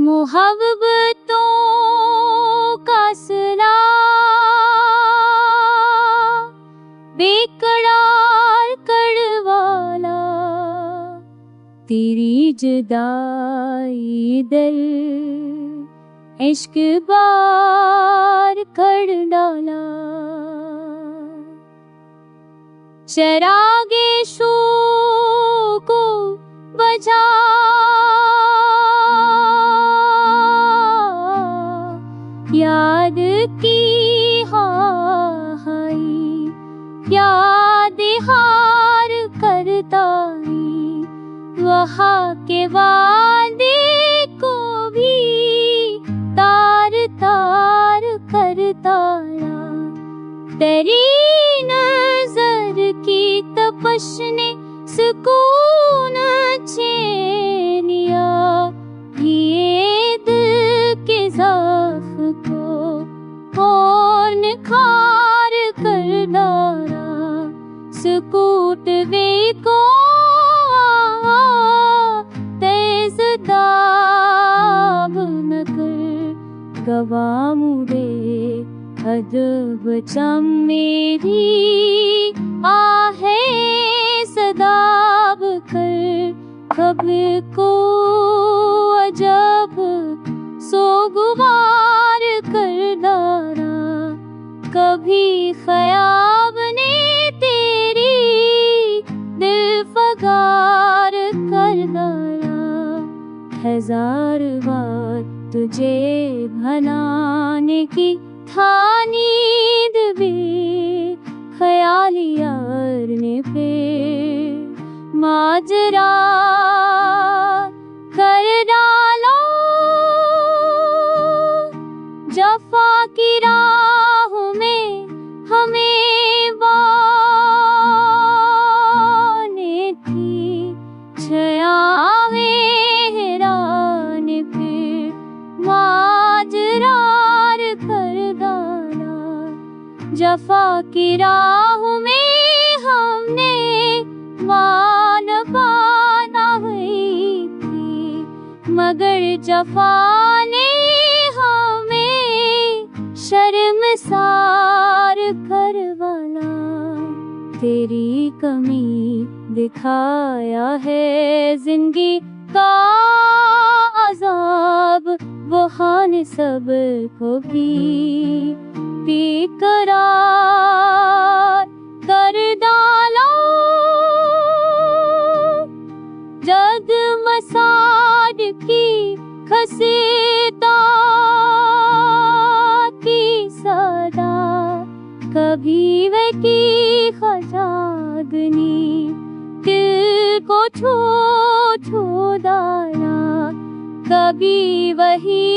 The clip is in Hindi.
मोहब्बतों का सिला बेकरार करवाला, तेरी जुदाई दिल इश्क बार कर डाला। चरागे शोक को बजा याद की हाई, याद हार करता वहाँ के वादे को भी तार तार करता। तेरी नजर की तपश ने सुकून चैनिया, ये दिल के ज़ख्म को और निखार कर डाला। सुकूत वे को तेज दाब न कर, गवा मुड़े अदब चम मेरी आहे सदाब कर। कभी को अजब सोगवार कर डाला, कभी ख्याब ने तेरी दिल फगार कर डाला। हजार बार तुझे भनाने की था नींद भी, ख्याली यार ने फिर माजरा कर डाला। जफा की राह में हमें बाने थी, छयावे हैरान फिर माजरार कर डाला। जफा की राह में हमने मान पाना हुई थी, मगर जफा ने हमें शर्मसार करवाना। तेरी कमी दिखाया है जिंदगी का अजाब, वो खान सब को भी बेकरार कर डाला। जद मसाद की खसीता की सदा, कभी वे की खजागनी दिल को छो छो डाला। कभी वही